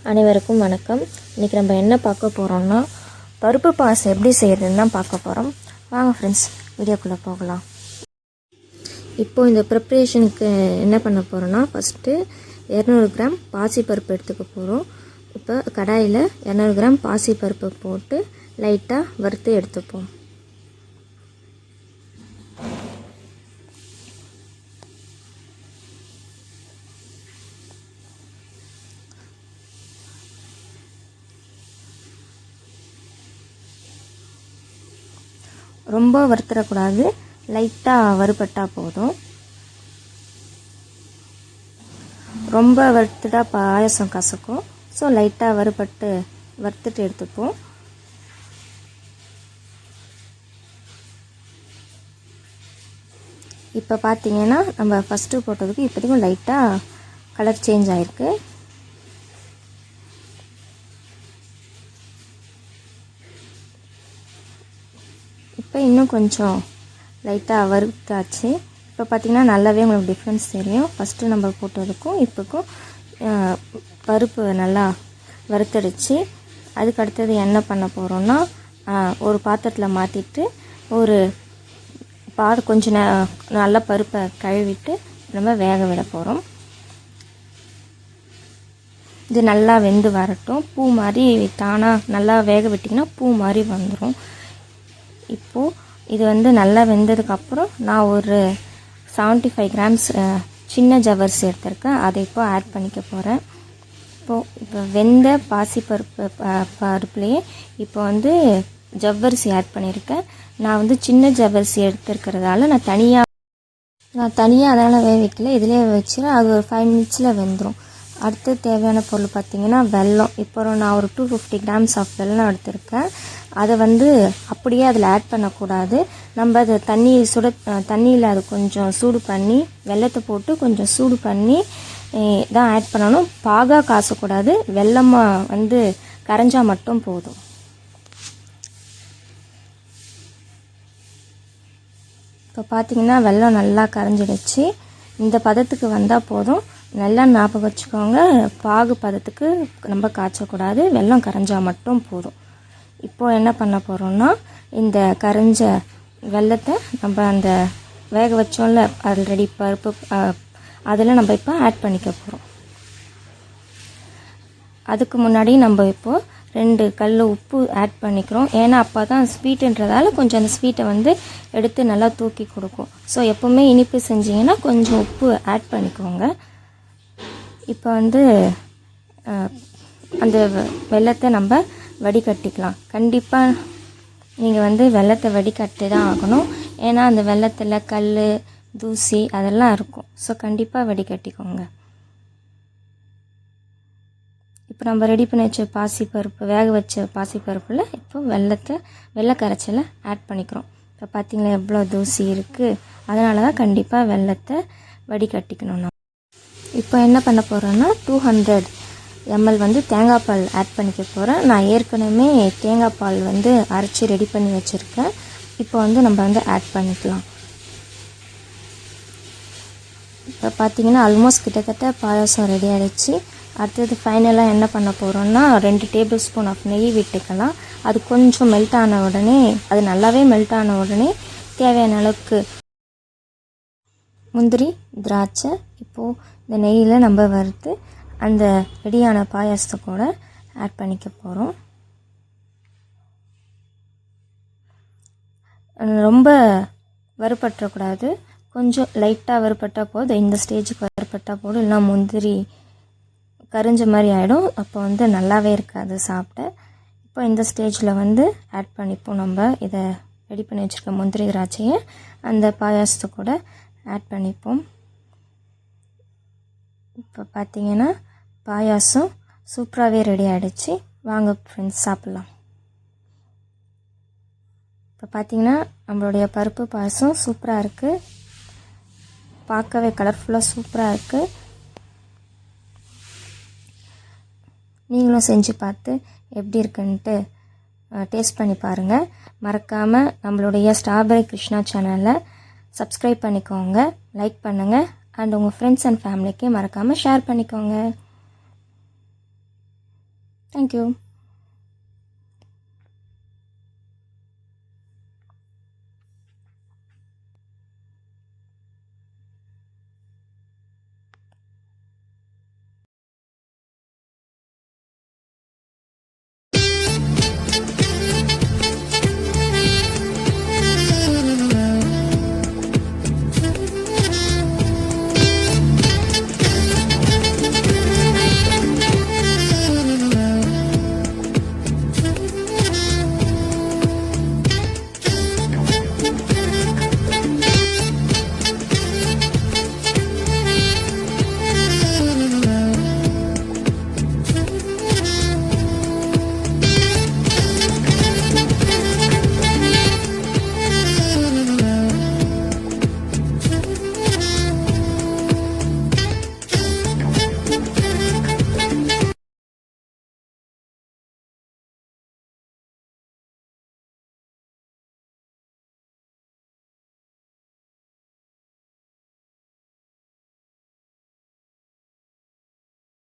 அனைவருக்கும் வணக்கம். இன்றைக்கி நம்ம என்ன பார்க்க போகிறோம்னா பருப்பு பாயாசம் எப்படி செய்கிறதுன்னு தான் பார்க்க போகிறோம். வாங்க ஃப்ரெண்ட்ஸ், வீடியோக்குள்ளே போகலாம். இப்போது இந்த ப்ரிப்ரேஷனுக்கு என்ன பண்ண போகிறோன்னா, ஃபஸ்ட்டு 200 கிராம் பாசிப்பருப்பு எடுத்துக்க போகிறோம். இப்போ கடாயில் 200 கிராம் பாசிப்பருப்பு போட்டு லைட்டாக வறுத்து எடுத்துப்போம். ரொம்ப வறுத்துடக்கூடாது, லைட்டாக வறுபட்டால் போதும். ரொம்ப வறுத்துட்டா பாயாசம் கசக்கும். ஸோ லைட்டாக வறுத்துட்டு எடுத்துப்போம். இப்போ பார்த்தீங்கன்னா நம்ம ஃபஸ்ட்டு போட்டதுக்கு இப்போதைக்கும் லைட்டாக கலர் சேஞ்ச் ஆகிருக்கு. இப்போ இன்னும் கொஞ்சம் லைட்டாக வறுத்தாச்சு. இப்போ பார்த்திங்கன்னா நல்லாவே உங்களுக்கு டிஃப்ரென்ஸ் தெரியும். ஃபஸ்ட்டு நம்ம போட்டதுக்கும் இப்போக்கும் பருப்பு நல்லா வறுத்தடிச்சு, அதுக்கு அடுத்தது என்ன பண்ண போகிறோன்னா, ஒரு பாத்திரத்தில் மாற்றிட்டு கொஞ்சம் நல்லா பருப்பை கழுவிட்டு நம்ம வேக விட போகிறோம். இது நல்லா வெந்து வரட்டும். பூ மாதிரி தானாக நல்லா வேக விட்டிங்கன்னா பூ மாதிரி வந்துடும். இப்போது இது நல்லா வெந்ததுக்கப்புறம் நான் ஒரு 75 கிராம்ஸ் சின்ன ஜவ்வரிசி எடுத்திருக்கேன். அதை இப்போ ஆட் பண்ணிக்க போகிறேன். இப்போ வெந்த பருப்புலேயே இப்போ ஜவ்வரிசி ஆட் பண்ணியிருக்கேன். நான் சின்ன ஜவ்வரிசி எடுத்துருக்கிறதால நான் தனியாக அதனால் வேக வைக்கல, இதிலே வச்சுருவேன். அது ஒரு 5 மினிட்ஸில் வெந்துடும். அடுத்து தேவையான பொருள் பார்த்திங்கன்னா வெல்லம். இப்போ நான் ஒரு 250 கிராம்ஸ் ஆஃப் வெல்லம் எடுத்திருக்கேன். அதை அப்படியே அதில் ஆட் பண்ணக்கூடாது. நம்ம அதை தண்ணியில் அது கொஞ்சம் சூடு பண்ணி வெல்லத்தை போட்டு கொஞ்சம் சூடு பண்ணி தான் ஆட் பண்ணணும். பாகாக காசக்கூடாது. வெல்லமாக கரைஞ்சால் மட்டும் போதும். இப்போ பார்த்திங்கன்னா வெல்லம் நல்லா கரைஞ்சிடுச்சு. இந்த பதத்துக்கு வந்தால் போதும். நல்லா ஞாபகம் வச்சுக்கோங்க, பாகு பதத்துக்கு நம்ம காய்ச்சக்கூடாது, வெல்லம் கரைஞ்சால் மட்டும் போதும். இப்போது என்ன பண்ண போகிறோம்னா, இந்த கரைஞ்ச வெல்லத்தை நம்ம அந்த வேக வச்சோம்ல ஆல்ரெடி பருப்பு, அதில் நம்ம இப்போ ஆட் பண்ணிக்க போகிறோம். அதுக்கு முன்னாடி நம்ம இப்போது 2 கல் உப்பு ஆட் பண்ணிக்கிறோம். ஏன்னா அப்போ தான் ஸ்வீட்டுன்றதால கொஞ்சம் அந்த ஸ்வீட்டை எடுத்து நல்லா தூக்கி கொடுக்கும். ஸோ எப்போவுமே இனிப்பு செஞ்சிங்கன்னா கொஞ்சம் உப்பு ஆட் பண்ணிக்கோங்க. இப்போ அந்த வெல்லத்தை நம்ம வடிகட்டிக்கலாம். கண்டிப்பாக நீங்கள் வெல்லத்தை வடிகட்டி தான் ஆகணும். ஏன்னா அந்த வெல்லத்தில் கல் தூசி அதெல்லாம் இருக்கும். ஸோ கண்டிப்பாக வடிகட்டிக்கோங்க. இப்போ நம்ம ரெடி பண்ணி வச்ச பாசிப்பருப்பு, வேக வச்ச பாசிப்பருப்பில் இப்போ வெள்ளை கரைச்சலை ஆட் பண்ணிக்கிறோம். இப்போ பார்த்திங்களா எவ்வளோ தூசி இருக்குது. அதனால தான் கண்டிப்பாக வெல்லத்தை வடிகட்டிக்கணும். இப்போ என்ன பண்ண போகிறேன்னா 200 ml தேங்காய் பால் ஆட் பண்ணிக்க போகிறேன். நான் ஏற்கனவே தேங்காய் பால் அரைச்சி ரெடி பண்ணி வச்சுருக்கேன். இப்போ நம்ம ஆட் பண்ணிக்கலாம். இப்போ பார்த்திங்கன்னா ஆல்மோஸ்ட் கிட்டத்தட்ட பாயாசம் ரெடி ஆகிடுச்சு. அடுத்தது ஃபைனலாக என்ன பண்ண போகிறோன்னா 2 டேபிள் ஸ்பூன் ஆஃப் நெய் விட்டுக்கலாம். அது கொஞ்சம் மெல்ட் ஆன உடனே, அது நல்லாவே மெல்ட் ஆன உடனே தேவையான அளவுக்கு முந்திரி, திராட்சை இப்போது இந்த நெய்யில் நம்ம வறுத்து அந்த ரெடியான பாயாசத்தை கூட ஆட் பண்ணிக்க போகிறோம். ரொம்ப வறுபற்றக்கூடாது, கொஞ்சம் லைட்டாக வறுபட்டால் போதும். இந்த ஸ்டேஜுக்கு வறுபட்டால் போதும். இல்லைனா முந்திரி கரிஞ்ச மாதிரி ஆகிடும். அப்போ நல்லாவே இருக்காது சாப்பிட. இப்போ இந்த ஸ்டேஜில் ஆட் பண்ணிப்போம். நம்ம இதை ரெடி பண்ணி வச்சுருக்க முந்திரி திராட்சையை அந்த பாயாசத்தை கூட ஆட் பண்ணிப்போம். இப்போ பார்த்திங்கன்னா பாயாசம் சூப்பராகவே ரெடி ஆகிடுச்சு. வாங்க ஃப்ரெண்ட்ஸ் சாப்பிட்லாம். இப்போ பார்த்திங்கன்னா நம்மளுடைய பருப்பு பாயாசம் சூப்பராக இருக்குது. பார்க்கவே கலர்ஃபுல்லாக சூப்பராக இருக்குது. நீங்களும் செஞ்சு பார்த்து எப்படி இருக்குன்ட்டு டேஸ்ட் பண்ணி பாருங்கள். மறக்காமல் நம்மளுடைய ஸ்ட்ராபெரி கிருஷ்ணா சேனலை சப்ஸ்கிரைப் பண்ணிக்கோங்க, லைக் பண்ணுங்கள், அண்ட் உங்கள் ஃப்ரெண்ட்ஸ் அண்ட் ஃபேமிலிக்கு மறக்காமல் ஷேர் பண்ணிக்கோங்க. தேங்க்யூ.